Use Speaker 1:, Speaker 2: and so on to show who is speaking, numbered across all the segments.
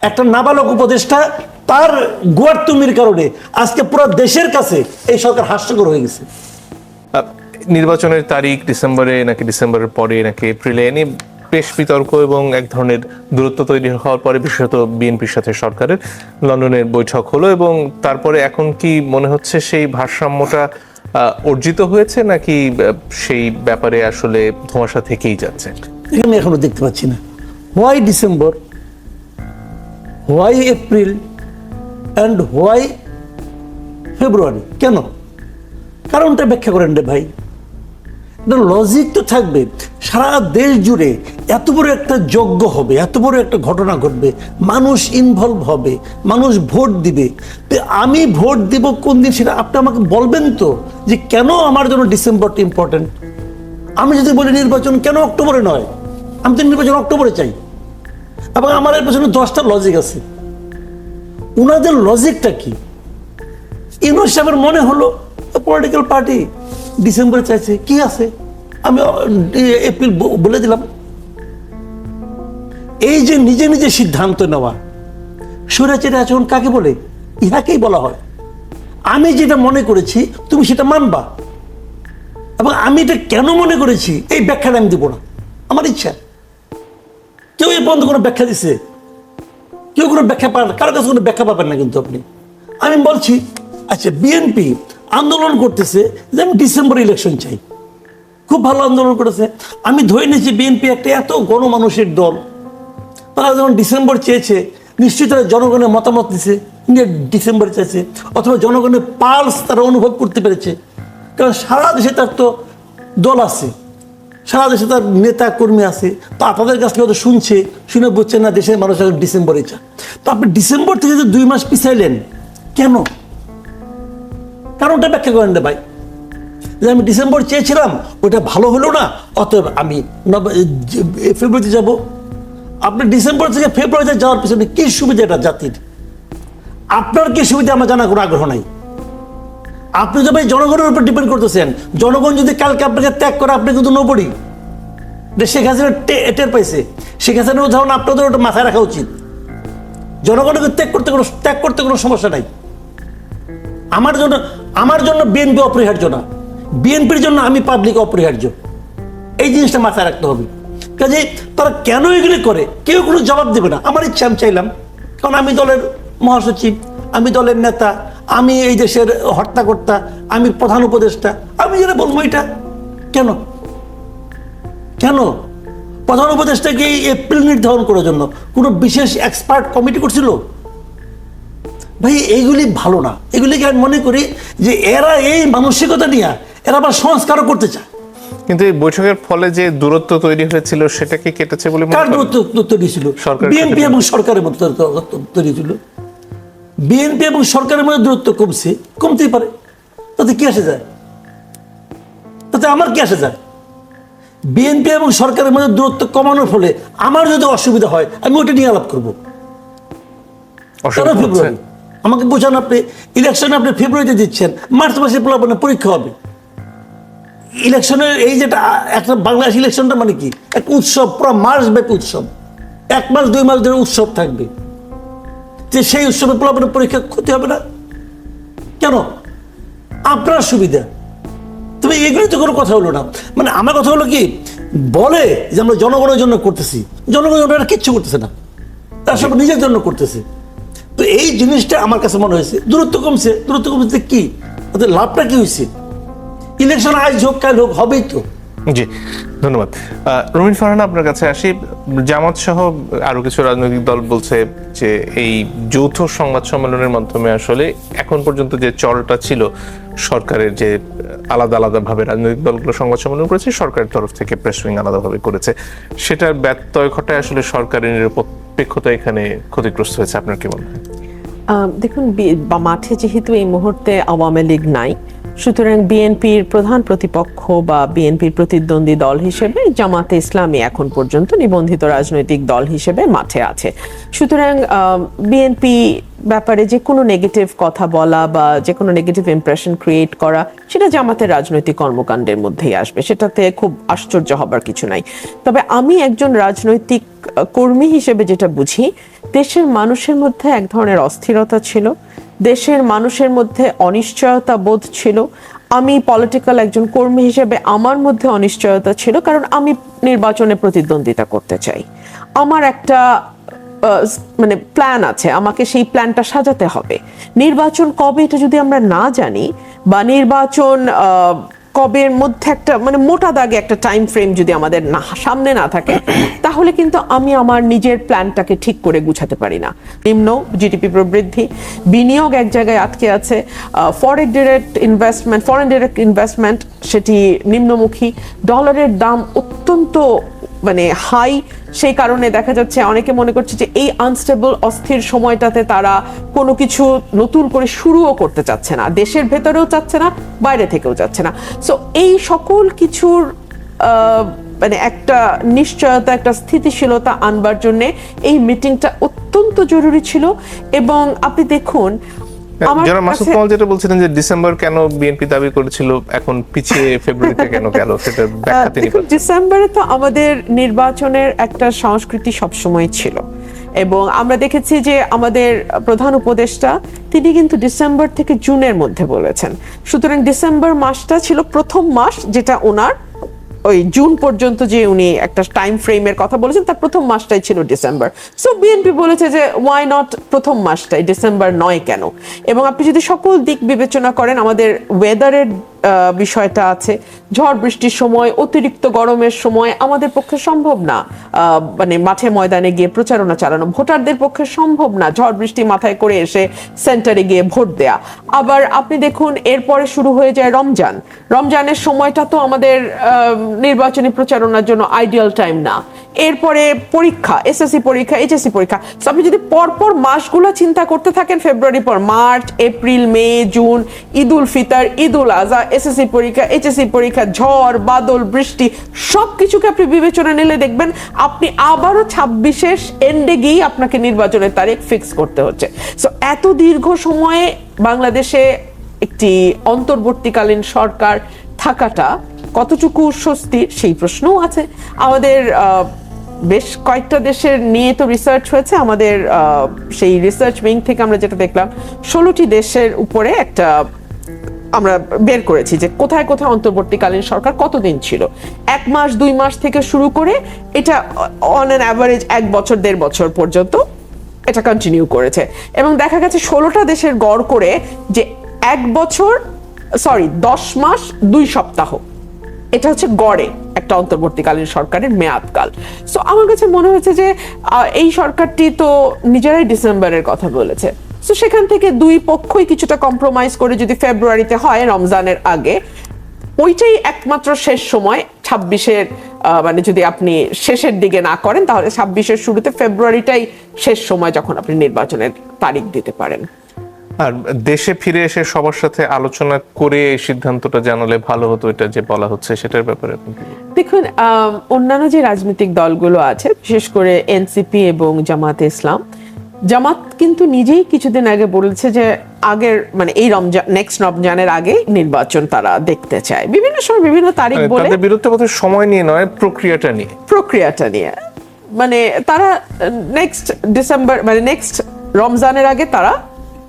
Speaker 1: একটা নাবালক উপদেষ্টা তার গোয়ার্তুমির কারণে আজকে পুরো দেশের কাছে এই সরকার হাস্যকর হয়ে গেছে।
Speaker 2: নির্বাচনের তারিখ ডিসেম্বরে নাকি ডিসেম্বরের পরে নাকি এপ্রিলে এনে বেশ বিতর্ক এবং এক ধরনের দূরত্ব তৈরি হওয়ার পরে বিশেষত বিএনপির সাথে সরকারের লন্ডনের বৈঠক হলো এবং তারপরে এখন কি মনে হচ্ছে সেই ভারসাম্যটা অর্জিত হয়েছে নাকি সেই ব্যাপারে আসলে ধোঁয়াশা থেকেই যাচ্ছে?
Speaker 1: আমি এখনো দেখতে পাচ্ছি না why December, why April and why February, কেন? কারণটা ব্যাখ্যা করেন রে ভাই। লজিক তো থাকবে। সারা দেশ জুড়ে এত বড় একটা যজ্ঞ হবে, এত বড় একটা ঘটনা ঘটবে, মানুষ ইনভলভ হবে, মানুষ ভোট দিবে। আমি ভোট দিব কোন দিন সেটা আপনি আমাকে বলবেন তো, যে কেন আমার জন্য ডিসেম্বরটা ইম্পর্টেন্ট। আমি যদি বলি নির্বাচন কেন অক্টোবরে নয়, আমি তো নির্বাচন অক্টোবরে চাই। এবং আমার এর পেছনে 10টা লজিক আছে। উনাদের লজিকটা কি? ইউনূস সাহেবের মনে হলো পলিটিক্যাল পার্টি ডিসেম্বরে চাইছে, কি আছে, আমি এপ্রিল বলে দিলাম। এই যে নিজে নিজে সিদ্ধান্ত নেওয়া, স্বৈরাচারী আচরণ কাকে বলে? ইহাকেই বলা হয়। আমি যেটা মনে করেছি তুমি সেটা মানবা, এবং আমি এটা কেন মনে করেছি এই ব্যাখ্যাটা আমি দিব না, আমার ইচ্ছা। কেউ এ পর্যন্ত কোনো ব্যাখ্যা দিছে? কেউ কোনো ব্যাখ্যা পান? কারো কাছে কোনো ব্যাখ্যা পাবেন না কিন্তু আপনি। আমি বলছি, আচ্ছা বিএনপি আন্দোলন করতেছে যে আমি ডিসেম্বর ইলেকশন চাই, খুব ভালো আন্দোলন করেছে। আমি ধরে নিয়েছি বিএনপি একটা এত গণমানুষের দল, তারা যখন ডিসেম্বর চেয়েছে নিশ্চয়ই তারা জনগণের মতামত দিছে, ডিসেম্বর চাইছে, অথবা জনগণের পালস তারা অনুভব করতে পেরেছে। কারণ সারা দেশে তার তো দল আছে, সারা দেশে তার নেতা কর্মী আছে, তা তাদের কাছ থেকে হয়তো শুনছে, শুনে বুঝছে না দেশের মানুষ এখন ডিসেম্বরে চায়। তো আপনি ডিসেম্বর থেকে যে 2 মাস পিছাইলেন কেন? কারণটা ব্যাখ্যা করেন না ভাই। যে আমি ডিসেম্বর চেয়েছিলাম, ওটা ভালো হলো না, অতএব আমি ফেব্রুয়ারিতে যাব। আপনি ডিসেম্বর থেকে ফেব্রুয়ারিতে যাওয়ার পিছনে কি সুবিধা এটা জাতির? আপনার কি সুবিধা আমার জানার কোনো আগ্রহ নাই। আপনি তো ভাই জনগণের উপর ডিপেন্ড করতেছেন। জনগণ যদি কালকে আপনাকে ত্যাগ করে, আপনি কিন্তু নোবডি। শেখ হাসিনা টের পাইছে। শেখ হাসিনার উদাহরণ আপনাদের ওটা মাথায় রাখা উচিত। জনগণকে ত্যাগ করতে কোনো সমস্যা নাই। আমার জন্য বিএনপি অপরিহার্য না, বিএনপির জন্য আমি পাবলিক অপরিহার্য। এই জিনিসটা মাথায় রাখতে হবে। কাজে তারা কেন এগুলি করে কেউ কোনো জবাব দেবে না। আমার ইচ্ছা আমি চাইলাম, কারণ আমি দলের মহাসচিব, আমি দলের নেতা, আমি এই দেশের হর্তাকর্তা, আমি প্রধান উপদেষ্টা, আমি যেটা বলবো এটা কেন কেন প্রধান উপদেষ্টাকে এই এপ্রিল নির্ধারণ করার জন্য কোনো বিশেষ এক্সপার্ট কমিটি করছিল? ভাই এইগুলি ভালো না। এগুলিকে আমি মনে করি যে এরা এই মানসিকতা নিয়ে এরা আবার সংস্কারও করতে চায়।
Speaker 2: কিন্তু এই বৈঠকের ফলে যে দূরত্ব তৈরি হয়েছিল সেটা কি কেটেছে বলে মনে
Speaker 1: কার
Speaker 2: করেন?
Speaker 1: দূরত্ব তৈরি ছিল? বিএনপি এবং সরকারের মধ্যে তৈরি ছিল। বিএনপি এবং সরকারের মধ্যে দূরত্ব কমতেই পারে, তাতে কি আসে যায়? তাতে আমার কি আসে যায়? বিএনপি এবং সরকারের মধ্যে দূরত্ব কমানোর ফলে আমার যদি অসুবিধা হয়, আমি ওটা নিয়ে আলাপ করবো। ফেব্রুয়ারি আমাকে বোঝান, আপনি ইলেকশন আপনি ফেব্রুয়ারিতে দিচ্ছেন, মার্চ মাসে পরীক্ষা হবে। ইলেকশনের এই যেটা একটা বাংলাদেশ ইলেকশনটা মানে কি এক উৎসব, পুরো মাস ব্যাপী উৎসব, 1 মাস 2 মাস ধরে উৎসব থাকবে। যে সেই উৎসবে পোলাপনের পরীক্ষা ক্ষতি হবে না কেন? আপনার সুবিধা। তবে এগুলি তো কোনো কথা হলো না। মানে আমার কথা হলো কি, বলে যে আমরা জনগণের জন্য করতেছি, জনগণের কিচ্ছু করতেছে না, তার সব নিজের জন্য করতেছে। তো এই জিনিসটা আমার কাছে মনে হয়েছে দূরত্ব কমছে। দূরত্ব কমছে কি, তাদের লাভটা কি হয়েছে? ইলেকশন আজ হোক কাল হোক, হবেই তো।
Speaker 2: জি, ধন্যবাদ। রুমিন ফারহানা, আপনার কাছে আসি। জামাত সহ আরো কিছু রাজনৈতিক দল বলছে যে এই যৌথ সংবাদ সম্মেলনের মাধ্যমে আসলে এখন পর্যন্ত যে চলটা ছিল সরকারের, যে আলাদা আলাদা ভাবে রাজনৈতিক দলগুলো সংবাদ সম্মেলন করেছে, সরকারের তরফ থেকে প্রেস উইং আলাদাভাবে করেছে, সেটার ব্যত্যয় ঘটায় আসলে সরকারের নিরপেক্ষতা এখানে ক্ষতিগ্রস্ত হয়েছে। আপনার কি মনে হয়?
Speaker 3: দেখুন, মাঠে যেহেতু এই মুহূর্তে আওয়ামী লীগ নাই, সুতরাং বিএনপির প্রধান প্রতিপক্ষ বা বিএনপির প্রতিদ্বন্দ্বী দল হিসেবে জামাতে ইসলামী এখন পর্যন্ত নিবন্ধিত রাজনৈতিক দল হিসেবে মাঠে আছে। সুতরাং বিএনপি ব্যাপারে যে কোনো নেগেটিভ কথা বলা বা যে কোনো নেগেটিভ ইমপ্রেশন ক্রিয়েট করা, সেটা জামাতের রাজনৈতিক কর্মকাণ্ডের মধ্যেই আসবে, সেটাতে খুব আশ্চর্য হবার কিছু নাই। তবে আমি একজন রাজনৈতিক কর্মী হিসেবে যেটা বুঝি, দেশের মানুষের মধ্যে এক ধরনের অস্থিরতা ছিল, দেশের মানুষের মধ্যে অনিশ্চয়তা বোধ ছিল। আমি পলিটিক্যাল একজন কর্মী হিসেবে আমার মধ্যে অনিশ্চয়তা ছিল, কারণ আমি নির্বাচনে প্রতিদ্বন্দ্বিতা করতে চাই। আমার একটা মানে প্ল্যান আছে, আমাকে সেই প্ল্যানটা সাজাতে হবে। নির্বাচন কবে এটা যদি আমরা না জানি, বা নির্বাচন কবের মধ্যে একটা মানে মোটা দাগে একটা টাইম ফ্রেম যদি আমাদের না সামনে না থাকে, তাহলে কিন্তু আমি আমার নিজের প্ল্যানটাকে ঠিক করে গুছাতে পারি না। নিম্ন জিডিপি প্রবৃদ্ধি, বিনিয়োগ এক জায়গায় আটকে আছে, ফরেন ডিরেক্ট ইনভেস্টমেন্ট সেটি নিম্নমুখী, ডলারের দাম অত্যন্ত মানে হাই, সেই কারণে দেখা যাচ্ছে অনেকে মনে করছে যে এই আনস্টেবল অস্থির সময়টাতে তারা কোনো কিছু নতুন করে শুরুও করতে চাচ্ছে না, দেশের ভেতরেও চাচ্ছে না, বাইরে থেকেও চাচ্ছে না। সো এই সকল কিছুর মানে একটা নিশ্চয়তা, একটা স্থিতিশীলতা আনবার জন্য এই মিটিংটা অত্যন্ত জরুরি ছিল। এবং আপনি দেখুন,
Speaker 2: যারা মাসুদ কামাল যেটা বলছিলেন যে ডিসেম্বর কেন বিএনপি দাবি করেছিল, এখন পিছিয়ে ফেব্রুয়ারিতে কেন গেল, সেটা ব্যাখ্যা তিনি
Speaker 3: দেখুন, ডিসেম্বরে তো আমাদের নির্বাচনের একটা সংস্কৃতি সবসময় ছিল, এবং আমরা দেখেছি যে আমাদের প্রধান উপদেষ্টা তিনি কিন্তু ডিসেম্বর থেকে জুনের মধ্যে বলেছেন। সুতরাং ডিসেম্বর মাসটা ছিল প্রথম মাস, যেটা ওনার ওই জুন পর্যন্ত যে উনি একটা টাইম ফ্রেমের কথা বলেছেন, তার প্রথম মাসটাই ছিল ডিসেম্বর। সো বিএনপি বলেছে যে ওয়াই নট প্রথম মাসটাই, ডিসেম্বর নয় কেন? এবং আপনি যদি সকল দিক বিবেচনা করেন, আমাদের ওয়েদারের বিষয়টা আছে, ঝড় বৃষ্টির সময়, অতিরিক্ত গরমের সময় আমাদের পক্ষে সম্ভব না মানে মাঠে ময়দানে গিয়ে প্রচারণা চালানো, ভোটারদের পক্ষে সম্ভব না ঝড় বৃষ্টি মাথায় করে এসে সেন্টারে গিয়ে ভোট দেয়া। আবার আপনি দেখুন, এরপরে শুরু হয়ে যায় রমজানের সময়টা তো আমাদের নির্বাচনী প্রচারণার জন্য আইডিয়াল টাইম না। এরপরে পরীক্ষা, এসএসসি পরীক্ষা, এইচএসসি পরীক্ষা। আপনি যদি পরপর মাসগুলো চিন্তা করতে থাকেন, ফেব্রুয়ারি পর মার্চ, এপ্রিল, মে, জুন, ঈদ উল ফিতর, ঈদ উল আজহা, এসএসসি পরীক্ষা, এইচএসসি পরীক্ষা, ঝড় বাদল বৃষ্টি, সবকিছুকে আপনি বিবেচনা নিলে দেখবেন আপনি আবারও 26-এর এন্ডে গিয়ে আপনাকে নির্বাচনের তারিখ ফিক্স করতে হচ্ছে। সো এত দীর্ঘ সময়ে বাংলাদেশে একটি অন্তর্বর্তীকালীন সরকার থাকাটা কতটুকু স্বস্তির, সেই প্রশ্নও আছে। আমাদের বেশ কয়েকটা দেশের নিয়ে তো রিসার্চ হয়েছে, আমাদের সেই রিসার্চ উইং থেকে আমরা যেটা দেখলাম, 16টি দেশের উপরে একটা আমরা বের করেছি যে কোথায় কোথায় অন্তর্বর্তীকালীন সরকার কতদিন ছিল। 1 মাস 2 মাস থেকে শুরু করে এটা অন অ্যান অ্যাভারেজ 1 বছর 1.5 বছর পর্যন্ত এটা কন্টিনিউ করেছে। এবং দেখা গেছে 16টা দেশের গড় করে যে 10 মাস 2 সপ্তাহ, এটা হচ্ছে গড়ে একটা অন্তর্বর্তীকালীন সরকারের মেয়াদকাল। সো আমার কাছে মনে হয়েছে যে এই সরকারটি তো নিজেরাই ডিসেম্বরের কথা বলেছে, সো সেখান থেকে দুই পক্ষই কিছুটা কম্প্রোমাইজ করে যদি ফেব্রুয়ারিতে হয় রমজানের আগে, ওইটাই একমাত্র শেষ সময়। 26-এর মানে যদি আপনি শেষের দিকে না করেন, তাহলে 26-এর শুরুতে, ফেব্রুয়ারিটাই শেষ সময় যখন আপনি নির্বাচনের তারিখ দিতে পারেন।
Speaker 2: আর দেশে ফিরে এসে সবার সাথে আলোচনা করে এই সিদ্ধান্তটা জানালে ভালো হতো, এটা যে বলা হচ্ছে সেটার ব্যাপারে আপনি কি বলবেন?
Speaker 3: দেখুন, অন্যান্য যে রাজনৈতিক দলগুলো আছে, বিশেষ করে এনসিপি এবং জামাতে ইসলাম, জামাত কিন্তু নিজেই কিছুদিন আগে বলেছে যে আগের মানে এই নেক্সট রমজানের আগে নির্বাচন তারা দেখতে চায়, বিভিন্ন সময় বিভিন্ন তারিখ বলে।
Speaker 2: তাদের বিরুদ্ধে কথা সময় নিয়ে নয়, প্রক্রিয়াটা নিয়ে
Speaker 3: মানে তারা নেক্সট ডিসেম্বর মানে নেক্সট রমজানের আগে তারা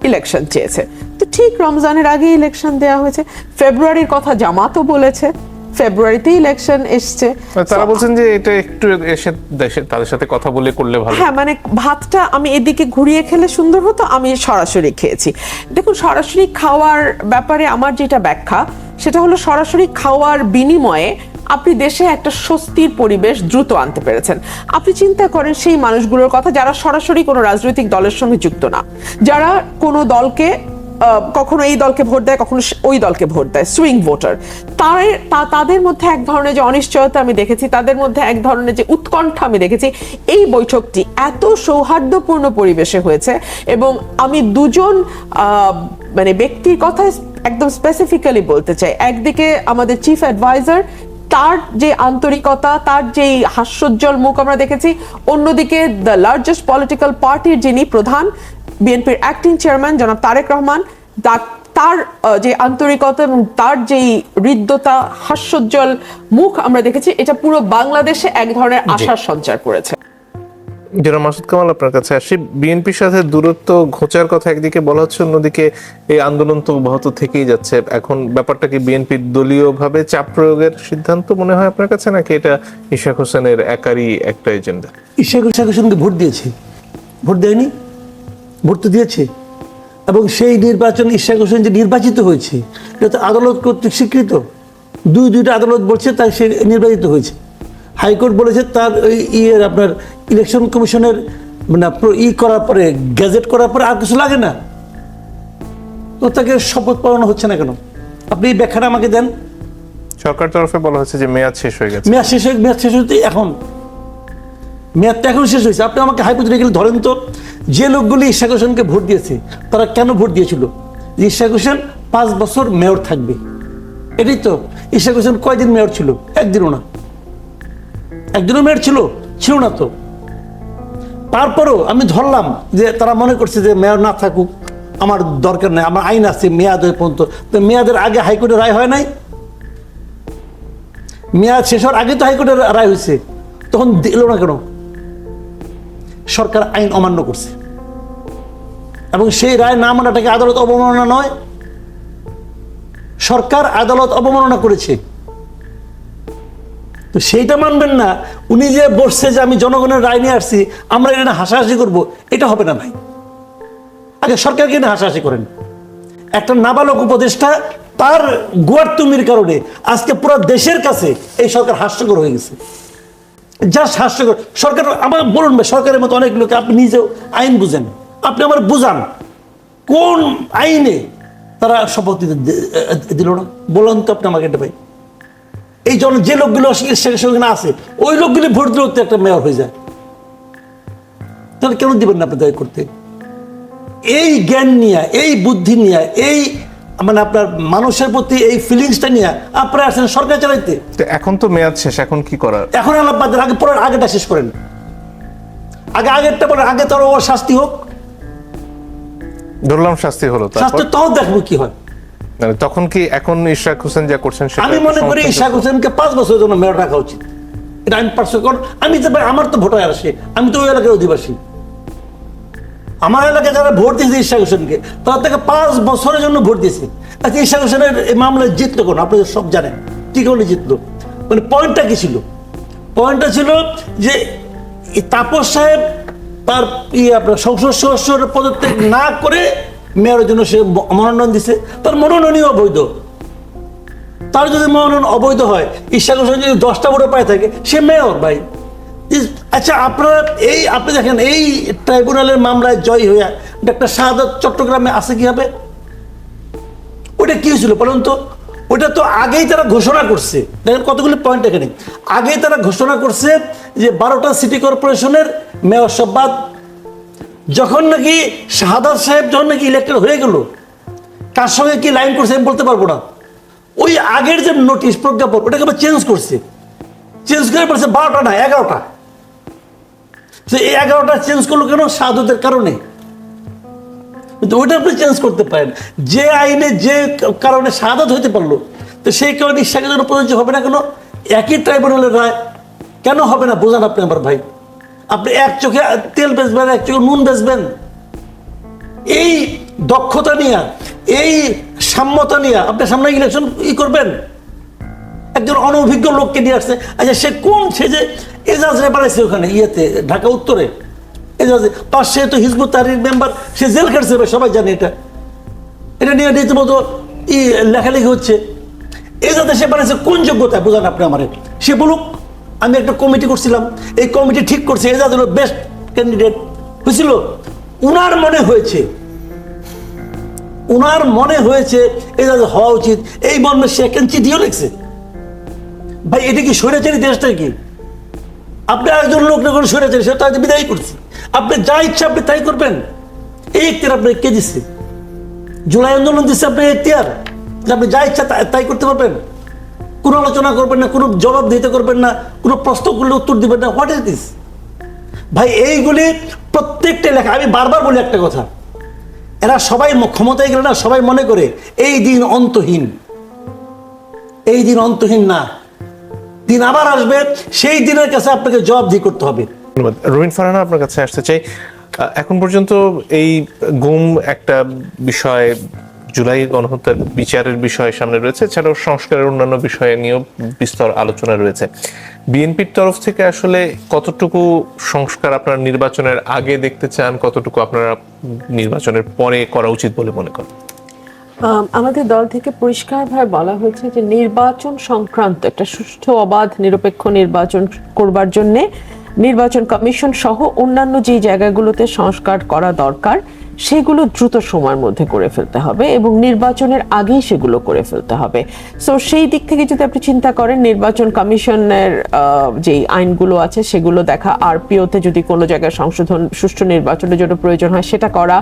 Speaker 3: ইলেকশন চেয়েছে। তো ঠিক রমজানের আগে ইলেকশন দেওয়া হয়েছে। ফেব্রুয়ারির কথা জামাতও বলেছে, ফেব্রুয়ারিতে ইলেকশন এসছে।
Speaker 2: তারা বলছেন যে এটা একটু এসে তাদের সাথে কথা বলে করলে ভালো।
Speaker 3: হ্যাঁ, মানে ভাতটা আমি এদিকে ঘুরিয়ে খেলে সুন্দর হতো, আমি সরাসরি খেয়েছি। দেখুন, সরাসরি খাওয়ার ব্যাপারে আমার যেটা ব্যাখ্যা, সেটা হলো সরাসরি খাওয়ার বিনিময়ে আপনি দেশে একটা স্বস্তির পরিবেশ দ্রুত আনতে পেরেছেন। আপনি চিন্তা করেন সেই মানুষগুলোর কথা যারা সরাসরি কোনো রাজনৈতিক দলের সঙ্গে যুক্ত না, যারা কোনো দলকে কখনো এই দলকে ভোট দেয়, কখনো ওই দলকে ভোট দেয়, সুইং ভোটার, তাদের মধ্যে এক ধরনের যে অনিশ্চয়তা আমি দেখেছি, তাদের মধ্যে এক ধরনের যে উৎকণ্ঠা আমি দেখেছি। এই বৈঠকটি এত সৌহার্দ্যপূর্ণ পরিবেশে হয়েছে, এবং আমি দুজন মানে ব্যক্তির কথা একদম স্পেসিফিক্যালি বলতে চাই। একদিকে আমাদের চিফ অ্যাডভাইজার, তার যে আন্তরিকতা, তার যে হাস্যোজ্জ্বল মুখ আমরা দেখেছি। অন্যদিকে দ্য লার্জেস্ট পলিটিক্যাল পার্টির যিনি প্রধান, বিএনপির অ্যাক্টিং চেয়ারম্যান জনাব তারেক রহমান তার যে আন্তরিকতা এবং তার যেই হৃদ্যতা, হাস্যোজ্জ্বল মুখ আমরা দেখেছি, এটা পুরো বাংলাদেশে এক ধরনের আশার সঞ্চার করেছে।
Speaker 2: জনাব মাসুদ কামাল, আপনার কাছে আসি। বিএনপির সাথে দূরত্ব ঘোচার কথা একদিকে বলা হচ্ছে, অন্যদিকে এই আন্দোলন তো অব্যাহত থেকেই যাচ্ছে। এখন ব্যাপারটা কি বিএনপির দলীয়ভাবে চাপ প্রয়োগের সিদ্ধান্ত মনে হয় আপনার কাছে, নাকি এটা ইশাক হোসেনের একারই একটা এজেন্ডা?
Speaker 1: ইশাক হোসেনকে ভোট দিয়েছে, ভোট দেয়নি? ভোট তো দিয়েছে। এবং সেই নির্বাচন ইশাক হোসেন যে নির্বাচিত হয়েছে, এটা তো আদালত কর্তৃক স্বীকৃত। দুইটা আদালত বলছে তাই সে নির্বাচিত হয়েছে। হাইকোর্ট বলেছে তার আপনার ইলেকশন কমিশনের মানে করার পরে, গ্যাজেট করার পরে আর কিছু লাগে না, তো তাকে শপথ পালন হচ্ছে না কেন? আপনি এই ব্যাখ্যাটা আমাকে দেন।
Speaker 2: সরকার তরফে বলা হচ্ছে যে মেয়াদ শেষ হয়ে গেছে।
Speaker 1: মেয়াদ শেষ হতে এখন, মেয়াদ তো এখন শেষ হয়েছে। আপনি আমাকে হাইপোথেটিক্যালি ধরেন তো, যে লোকগুলি ইশাক হোসেনকে ভোট দিয়েছে তারা কেন ভোট দিয়েছিল? যে ইশাক হোসেন 5 বছর মেয়র থাকবে, এটাই তো। ইশাক হোসেন কয়দিন মেয়র ছিল? একদিনও না। একদিনও মেয়র ছিল না তো। তারপরেও আমি ধরলাম যে তারা মনে করছে যে মেয়র না থাকুক, আমার দরকার নাই, আমার আইন আছে মেয়াদ হয়ে পর্যন্ত। তো মেয়াদের আগে হাইকোর্টের রায় হয় নাই? মেয়াদ শেষ হওয়ার আগে তো হাইকোর্টের রায় হয়েছে, তখন দিল না কেন? সরকার আইন অমান্য করছে, এবং সেই রায় না মানাটাকে আদালত অবমাননা নয়? সরকার আদালত অবমাননা করেছে, তো সেইটা মানবেন না? উনি যে বসছে যে আমি জনগণের রায় নিয়ে আসছি, আমরা এটা হাসাহাসি করবো, এটা হবে না ভাই। আগে সরকারকে না হাসাহাসি করেন। একটা নাবালক উপদেষ্টা তার গোয়ার্তুমির কারণে আজকে পুরো দেশের কাছে এই সরকার হাস্যকর হয়ে গেছে। জাস্ট হাস্যকর। সরকার আমার বলুন ভাই, সরকারের মতো অনেক লোক, আপনি নিজেও আইন বুঝেন, আপনি আমার বুঝান কোন আইনে তারা শপথ দিল না? বলুন তো আপনি আমাকে এটা ভাই। এই যে লোকগুলো সেখানে আছে, ওই লোকগুলি ভোট দিলেও তো একটা মেয়র হয়ে যায়, তাহলে কেন দিবেন না আপনি দায়ী করতে? এই জ্ঞান নিয়ে, এই বুদ্ধি নিয়ে, এই মানে আপনার মানুষের প্রতি এই ফিলিংসটা নিয়ে আপনারা আসেন সরকার চালাইতে।
Speaker 2: এখন তো মেয়াদ শেষ, এখন কি করার?
Speaker 1: এখন আলাপাদের আগে পরের আগেটা শেষ করেন, আগেরটা বলেন। আগে তার ওর শাস্তি হোক,
Speaker 2: ধরলাম শাস্তি হলো,
Speaker 1: শাস্তি তখন দেখবো কি হয়।
Speaker 2: মানে তখন কি এখন ইশাক হোসেন যা করছেন সেটা?
Speaker 1: আমি মনে করি ইশাক হোসেনকে 5 বছরের জন্য মেয়র রাখা উচিত। এটা আমি পার্সোনাল, কারণ আমি তো আমার তো ভোটার আসে, আমি তো ওই এলাকার অধিবাসী। আমার এলাকায় যারা ভোট দিয়েছে ইশাক হোসেনকে, তারা থেকে 5 বছরের জন্য ভোট দিয়েছে। আচ্ছা, ইশাক হোসেনের এই মামলায় জিতলো কোন? আপনাদের সব জানেন কি কারণে জিতলো। মানে পয়েন্টটা কি ছিল? পয়েন্টটা ছিল যে তাপস সাহেব তার আপনার সংসদ সদস্যের পদত্যাগ না করে মেয়রের জন্য সে মনোনয়ন দিছে, তার মনোনয়নই অবৈধ। তার যদি মনোনয়ন অবৈধ হয়, ইশাক হোসেন যদি 10টা ভোটে পায় থাকে, সে মেয়র ভাই। আচ্ছা, আপনারা আপনি দেখেন এই ট্রাইব্যুনালের মামলায় জয় হইয়া ডাক্তার শাহাদাত চট্টগ্রামে আছে কি হবে? ওইটা কি হয়েছিল বলুন তো? ওইটা তো আগেই তারা ঘোষণা করছে। দেখেন কতগুলি পয়েন্ট এখানে। আগেই তারা ঘোষণা করছে যে 12টা সিটি কর্পোরেশনের মেয়রশিপ বাদ। যখন নাকি শাহাদাত সাহেব যখন নাকি ইলেক্টেড হয়ে গেল, কার সঙ্গে কি লাইন করছে আমি বলতে পারবো না। ওই আগের যে নোটিশ প্রজ্ঞাপন, ওটাকে আবার চেঞ্জ করছে। চেঞ্জ করে বলছে 12টা না 11টা। এই 11টা চেঞ্জ করলো কেন? শাহাদাতের কারণে। কিন্তু ওইটা আপনি চেঞ্জ করতে পারেন। যে আইনে যে কারণে শাহাদাত হইতে পারলো, তো সেই কারণে ইশাকের জন্য প্রযোজ্য হবে না কেন? একই ট্রাইব্যুনালের রায় কেন হবে না? বোঝান আপনি আমার ভাই। আপনি এক চোখে তেল বেচবেন, এক চোখে নুন বেচবেন। এই দক্ষতা নিয়ে, এই সাম্যতা নিয়ে আপনি সামনে ইলেকশন করবেন? একজন অনভিজ্ঞ লোককে নিয়ে আসছে। আচ্ছা, সে যে এজাজরে বানাইছে ওখানে ঢাকা উত্তরে, এজাজে পাশে তো হিজবুত তাহরির মেম্বার, সে জেল কাটছে, সবাই জানে। এটা নিয়ে রীতিমতো লেখালেখি হচ্ছে। এজাজে সে বানাইছে কোন যোগ্যতায়? বোঝান আপনি আমার। সে বলুক। আমি একটা কমিটি করছিলাম, এই কমিটি ঠিক করছে এজাজ হলো বেস্ট ক্যান্ডিডেট হয়েছিল। উনার মনে হয়েছে এজাজ হওয়া উচিত, এই মর্মে সে একখান চিঠিও লিখছে। ভাই, এটা কি স্বৈরাচারী দেশটা কি? আপনি একজন লোক যখন স্বৈরাচারী, সেটা আজ বিদায় করছে। আপনি যা ইচ্ছা আপনি তাই করবেন। এই এখতিয়ার আপনি কে দিচ্ছে? জুলাই আন্দোলন দিচ্ছে আপনি এখতিয়ার যে আপনি যা ইচ্ছা তাই করতে পারবেন? কোনো আলোচনা করবেন না, কোনো জবাব দিতে করবেন না, কোনো প্রশ্ন করলে উত্তর দিবেন না। হোয়াট ইজ দিস ভাই? এইগুলি প্রত্যেকটা লেখা। আমি বারবার বলি একটা কথা, এরা সবাই ক্ষমতায় গেলে না সবাই মনে করে এই দিন অন্তহীন, এই দিন অন্তহীন না, দিন আবার আসবে, সেই দিনের কাছে আপনাকে জবাবদিহি করতে হবে।
Speaker 2: ধন্যবাদ। রবিন ফারহানা, আপনার কাছে আসতে চাই। এখন পর্যন্ত এই গুম একটা বিষয়, জুলাই গণহত্যার বিচারের বিষয় সামনে রয়েছে, এছাড়াও সংস্কারের অন্যান্য বিষয় নিয়েও বিস্তর আলোচনা রয়েছে। বিএনপির তরফ থেকে আসলে কতটুকু সংস্কার আপনারা নির্বাচনের আগে দেখতে চান, কতটুকু আপনারা নির্বাচনের পরে করা উচিত বলে মনে করেন?
Speaker 3: আমাদের দল থেকে পরিষ্কারভাবে বলা হয়েছে যে নির্বাচন সংক্রান্ত একটা সুষ্ঠু, অবাধ, নিরপেক্ষ নির্বাচন করবার জন্যে নির্বাচন কমিশন সহ অন্যান্য যে জায়গাগুলোতে সংস্কার করা দরকার সেগুলো দ্রুত সময়ের মধ্যে করে ফেলতে হবে এবং নির্বাচনের আগেই সেগুলো করে ফেলতে হবে। সো সেই দিক থেকে যদি আপনি চিন্তা করেন, নির্বাচন কমিশনের যে আইনগুলো আছে সেগুলো দেখা, আরপিওতে যদি কোনো জায়গায় সংশোধন সুষ্ঠু নির্বাচনের জন্য প্রয়োজন হয় সেটা করা,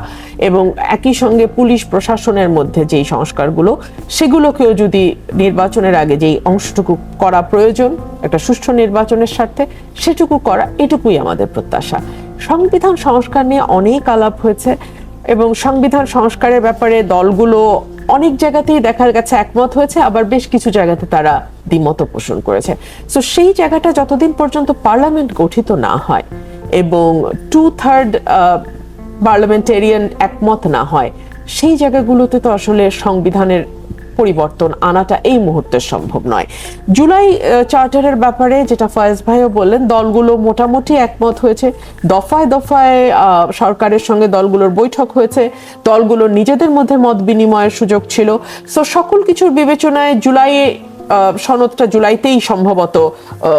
Speaker 3: এবং একই সঙ্গে পুলিশ প্রশাসনের মধ্যে যেই সংস্কারগুলো সেগুলোকেও যদি নির্বাচনের আগে যেই অংশটুকু করা প্রয়োজন একটা সুষ্ঠু নির্বাচনের স্বার্থে সেটুকু করা, এটুকুই আমাদের প্রত্যাশা। সংবিধান সংস্কার নিয়ে অনেক আলাপ হয়েছে এবং সংবিধান সংস্কারের ব্যাপারে দলগুলো অনেক জায়গাতেই দেখা গেছে একমত হয়েছে, আবার বেশ কিছু জায়গাতে তারা দ্বিমত পোষণ করেছে। সো সেই জায়গাটা যতদিন পর্যন্ত পার্লামেন্ট গঠিত না হয় এবং 2/3 পার্লামেন্টেরিয়ান একমত না হয়, সেই জায়গাগুলোতে তো আসলে সংবিধানের পরিবর্তন আনাটা এই মুহূর্তে সম্ভব নয়। জুলাই চার্টারের ব্যাপারে যেটা ফয়েজ ভাইও বললেন, দলগুলো মোটামুটি একমত হয়েছে, দফায় দফায় সরকারের সঙ্গে দলগুলোর বৈঠক হয়েছে, দলগুলোর নিজেদের মধ্যে মত বিনিময়ের সুযোগ ছিল। সো সকল কিছুর বিবেচনায় জুলাইয়ে সনদটা জুলাইতেই সম্ভবত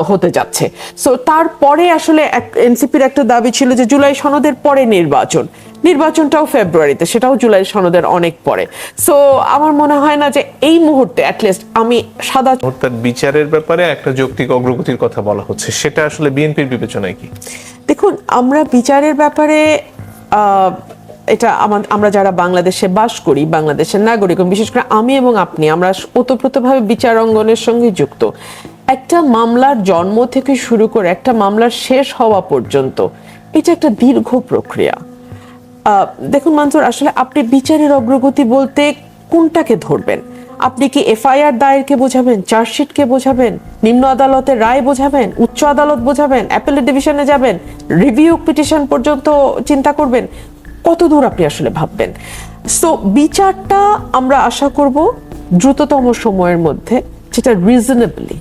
Speaker 3: হতে যাচ্ছে। সো তারপরে আসলে এনসিপির একটা দাবি ছিল যে জুলাই সনদের পরে নির্বাচনটাও ফেব্রুয়ারিতে, সেটাও জুলাই সনদের অনেক পরে। সো আমার মনে হয় না যে এই মুহূর্তে অ্যাটলিস্ট আমি সাদা
Speaker 2: হত্যার বিচারের ব্যাপারে একটা যৌক্তিক অগ্রগতির কথা বলা হচ্ছে, সেটা আসলে বিএনপির বিবেচনায় কি?
Speaker 3: দেখুন, আমরা বিচারের ব্যাপারে এটা আমরা যারা বাংলাদেশে বাস করি, বাংলাদেশের নাগরিক, বিশেষ করে আমি এবং আপনি, আমরা ওতপ্রোতভাবে বিচার অঙ্গনের সঙ্গে যুক্ত। একটা মামলার জন্ম থেকে শুরু করে একটা মামলার শেষ হওয়া পর্যন্ত এটা একটা দীর্ঘ প্রক্রিয়া। দেখুন মনসুর, আসলে আপনি বিচারের অগ্রগতি বলতে কোনটাকে ধরবেন? আপনি কি এফআইআর দায়েরকে বোঝাবেন, চার্জশিটকে বোঝাবেন, নিম্ন আদালতের রায় বোঝাবেন, উচ্চ আদালত বোঝাবেন, অ্যাপেলেট ডিভিশনে যাবেন, রিভিউ পিটিশন পর্যন্ত চিন্তা করবেন? কত দূর আপনি আসলে ভাববেন? সো বিচারটা আমরা আশা করব দ্রুততম সময়ের মধ্যে, যেটা রিজনেবলি।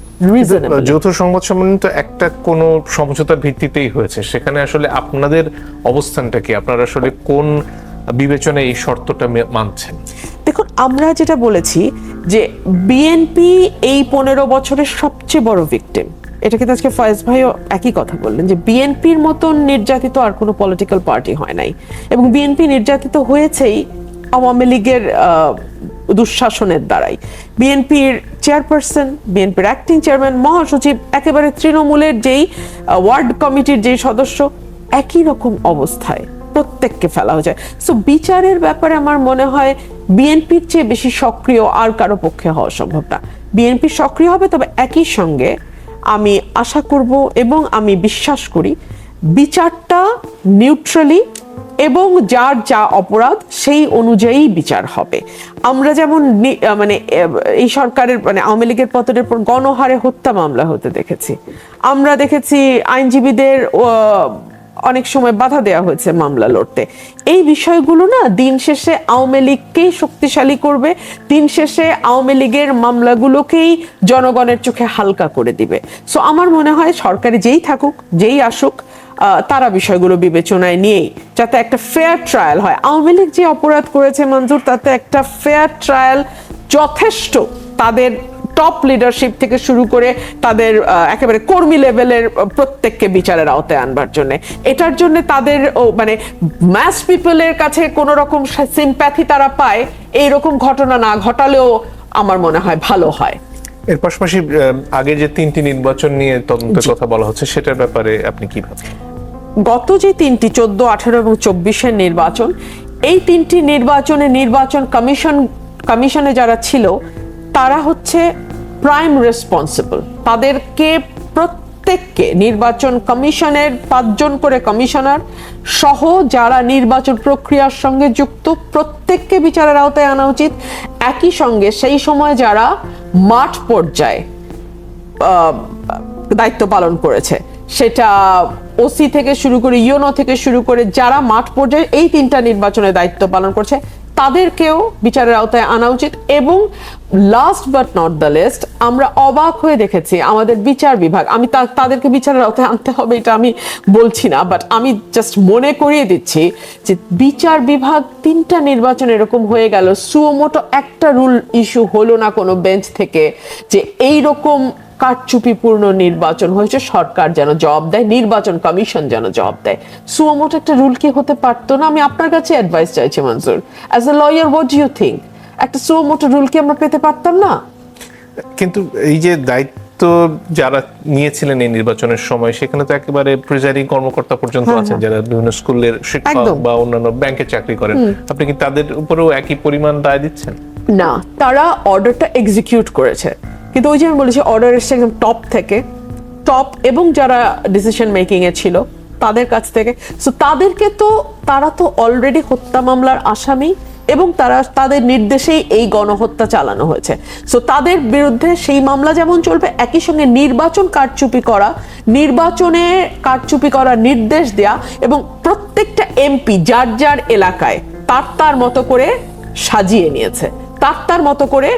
Speaker 2: যৌথ সংবাদ সম্মেলন তো একটা কোনো সমঝোতার ভিত্তিতেই হয়েছে, সেখানে আসলে আপনাদের অবস্থানটা কি? আপনারা আসলে কোন বিবেচনায় এই শর্তটা মানছেন?
Speaker 3: দেখুন, আমরা যেটা বলেছি যে বিএনপি এই 15 বছরের সবচেয়ে বড় ভিকটিম। এটা কিন্তু আজকে ফয়েজ ভাইও একই কথা বললেন যে বিএনপির মতন নির্যাতিত আর কোনো পলিটিক্যাল পার্টি হয় নাই, এবং বিএনপি নির্যাতিত হয়েছেই আওয়ামী লীগের দুঃশাসনের দ্বারাই। বিএনপির চেয়ারপারসন, বিএনপির অ্যাক্টিং চেয়ারম্যান, মহাসচিব, একেবারে তৃণমূলের যেই ওয়ার্ড কমিটির যেই সদস্য, একই রকম অবস্থায় প্রত্যেককে ফেলা হয়ে যায়। সো বিচারের ব্যাপারে আমার মনে হয় বিএনপির চেয়ে বেশি সক্রিয় আর কারো পক্ষে হওয়া সম্ভব না। বিএনপি সক্রিয় হবে, তবে একই সঙ্গে আমি আশা করব এবং আমি বিশ্বাস করি বিচারটা নিউট্রালি এবং যার যা অপরাধ সেই অনুযায়ী বিচার হবে। আমরা যেমন মানে এই সরকারের মানে আওয়ামী লীগের পতনের পর গণহারে হত্যা মামলা হতে দেখেছি, আমরা দেখেছি আইনজীবীদের অনেক সময় বাধা দেওয়া হয়েছে মামলা লড়তে। এই বিষয়গুলো না দিন শেষে আওয়ামী লীগকেই শক্তিশালী করবে, দিন শেষে আওয়ামী লীগের মামলাগুলোকেই জনগণের চোখে হালকা করে দিবে। সো আমার মনে হয় সরকারি যেই থাকুক, যেই আসুক, তারা বিষয়গুলো বিবেচনায় নিয়েই যাতে একটা ফেয়ার ট্রায়াল হয়। আওয়ামী লীগ যে অপরাধ করেছে মঞ্জুর, তাতে একটা ফেয়ার ট্রায়াল যথেষ্ট। তাদের টপ লিডারশিপ থেকে শুরু করে তাদের একেবারে কর্মী লেভেলের প্রত্যেককে বিচারের আওতায় আনবার জন্য, এটার জন্য তাদের মানে ম্যাস পিপলের কাছে কোন রকম সিম্প্যাথি তারা পায়, এইরকম ঘটনা না ঘটালেও আমার মনে হয় ভালো হয়।
Speaker 2: এর পাশাপাশি আগে যে 3টি নির্বাচন নিয়ে তদন্তের কথা বলা হচ্ছে, সেটার ব্যাপারে আপনি কি ভাবছেন?
Speaker 3: গত যে 3টি 14, 18 এবং 24-এর নির্বাচন, এই 3টি নির্বাচনে নির্বাচন কমিশনে যারা ছিল তারা হচ্ছে প্রাইম রেসপন্সিবল। তাদেরকে প্রত্যেককে, নির্বাচন কমিশনের 5 জন করে কমিশনার সহ যারা নির্বাচন প্রক্রিয়ার সঙ্গে যুক্ত, প্রত্যেককে বিচারের আওতায় আনা উচিত। একই সঙ্গে সেই সময় যারা মাঠ পর্যায়ে দায়িত্ব পালন করেছে, সেটা ওসি থেকে শুরু করে ইউনো থেকে শুরু করে যারা মাঠ পর্যায়ে এই 3টা নির্বাচনে দায়িত্ব পালন করছে, তাদেরকেও বিচারের আওতায় আনা উচিত। এবং last but not the least, আমরা অবাক হয়ে দেখেছি আমাদের বিচার বিভাগ, আমি তাদেরকে বিচারের আওতায় আনতে হবে এটা আমি বলছি না, বাট আমি জাস্ট মনে করিয়ে দিচ্ছি যে বিচার বিভাগ 3টা নির্বাচন এরকম হয়ে গেল, সুমোটো একটা রুল ইস্যু হলো না কোনো বেঞ্চ থেকে যে এই রকম কারচুপিপূর্ণ নির্বাচন হয়েছে, সরকার যেন জবাব দেয়, নির্বাচন কমিশন যেন জবাব দেয়। সুমোটো একটা রুল কি হতে পারতো না? আমি আপনার কাছে অ্যাডভাইস চাইছি Manzoor, as a lawyer, what do you think? একটা সুমোটো রুল কি আমরা পেতে পারতাম না?
Speaker 2: কিন্তু এই যে দায়িত্ব যারা নিয়েছিলেন এই নির্বাচনের সময়, সেখানে তো একেবারে প্রিজাইডিং কর্মকর্তা পর্যন্ত আছেন যারা বিভিন্ন স্কুলের শিক্ষক
Speaker 3: একদম।
Speaker 2: বা অন্যান্য ব্যাংকে চাকরি করেন। আপনি কি তাদের উপরেও একই পরিমাণ দায় দিচ্ছেন?
Speaker 3: না, তারা অর্ডারটা এক্সিকিউট করেছে, কিন্তু ওই যে আমি বলেছি অর্ডার এসছে একদম টপ থেকে, টপ এবং যারা ডিসিশন মেকিং এ ছিল তাদের কাছ থেকে। সো তাদেরকে তো, তারা তো অলরেডি হত্যা মামলার আসামি এবং তাদের নির্দেশেই এই গণহত্যা চালানো হয়েছে। সো তাদের বিরুদ্ধে সেই মামলা যেমন চলবে, একই সঙ্গে নির্বাচন কারচুপি করা, নির্বাচনে কারচুপি করার নির্দেশ দেয়া এবং প্রত্যেকটা এমপি যার যার এলাকায় তার মতো করে সাজিয়ে নিয়েছে, তার মতো করে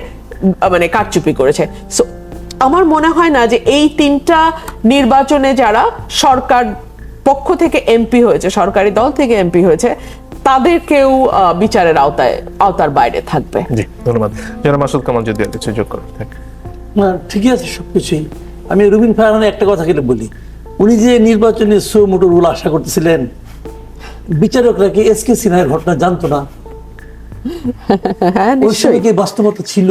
Speaker 3: মানে কারচুপি করেছে। সো আমার মনে হয় না যে এই 3টা নির্বাচনে যারা সরকার পক্ষ থেকে এমপি হয়েছে, সরকারি দল থেকে এমপি হয়েছে, তাদের কেউ বিচারের আওতার বাইরে থাকবে।
Speaker 2: জি, ধন্যবাদ। জনাব মাসুদ কামাল, যদি আর কিছু যোগ করার থাকে।
Speaker 1: না, ঠিকই আছে সবকিছুই। আমি রুবিন ফারহানের একটা কথা খেলে বলি, উনি যে নির্বাচনে সুমোটো রুল আশা করতেছিলেন, বিচারকরা কি এসকে সিনহার ঘটনা জানতো না?
Speaker 3: হ্যাঁ,
Speaker 1: ওই সময় কি বাস্তবতা ছিল?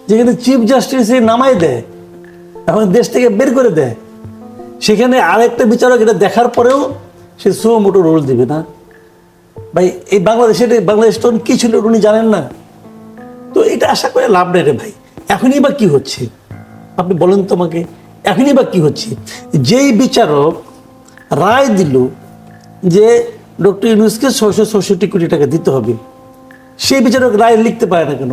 Speaker 1: যেখানে চিফ জাস্টিস নামাই দেয়, এখন দেশ থেকে বের করে দেয়, সেখানে আরেকটা বিচারক এটা দেখার পরেও সে সুমোটো রুল দিবে না? ভাই, এই বাংলাদেশ তখন কি ছিল উনি জানেন না? তো এটা আশা করে লাভ নেই রে ভাই। এখনই বা কি হচ্ছে আপনি বলেন তো আমাকে, এখনই বা কি হচ্ছে? যেই বিচারক রায় দিল যে ডক্টর ইউনূসকে 666 কোটি টাকা দিতে হবে, সেই বিচারক রায় লিখতে পারে না কেন?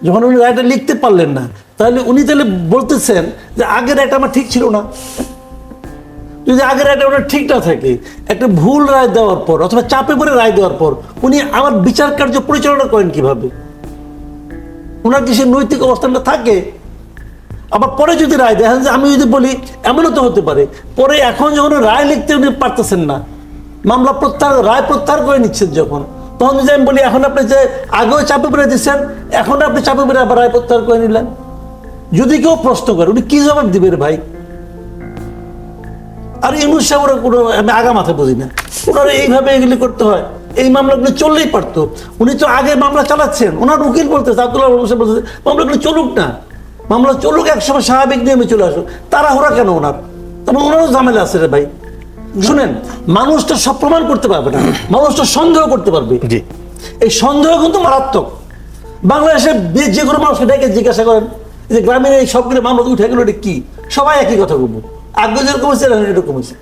Speaker 1: যখন উনি রায়টা লিখতে পারলেন না, তাহলে উনি তাহলে বলতেছেন যে আগের রায়টা আমার ঠিক ছিল না। যদি আগের রায়টা ওনার ঠিক না থাকে, একটা ভুল রায় দেওয়ার পর অথবা চাপে পড়ে রায় দেওয়ার পর উনি আমার বিচার কার্য পরিচালনা করেন কিভাবে? ওনার কি সে নৈতিক অবস্থানটা থাকে? আবার পরে যদি রায় দেয়, যে আমি যদি বলি, এমনও তো হতে পারে পরে এখন যখন রায় লিখতে উনি পারতেছেন না, মামলা রায় প্রত্যাহার করে নিচ্ছেন যখন, তখন যদি আমি বলি এখন আপনি যে আগেও চাপে পড়ে দিচ্ছেন, এখন আপনি চাপে পড়ে আবার রায় প্রত্যাহার করে নিলেন, যদি কেউ প্রশ্ন করে উনি কি জবাব দিবেন ভাই? আর ইউনূস সাহেবের কোনো আমি আগা মাথা বুঝি না, ওনারা এইভাবে এগুলি করতে হয়। এই মামলাগুলো চললেই পারতো। উনি তো আগে মামলা চালাচ্ছেন, ওনার উকিল বলতেছে, আব্দুল্লাহ বলতেছে মামলাগুলো চলুক না, মামলা চলুক, একসময় স্বাভাবিক নিয়মে চলে আসুক। তাড়াহুড়া কেন ওনার? তবে ওনারও ঝামেলা আছে রে ভাই। শুনেন, মানুষটা সব প্রমাণ করতে পারবে না, মানুষটা সন্দেহ করতে পারবে।
Speaker 2: জি,
Speaker 1: এই সন্দেহ কিন্তু মারাত্মক। বাংলাদেশে যে কোনো মানুষকে ডেকে জিজ্ঞাসা করেন যে গ্রামীণ এই সবগুলো মামলা উঠে গেল, এটা কি? সবাই একই কথা বলবো, আগে যেরকম হচ্ছে এরকম হচ্ছে।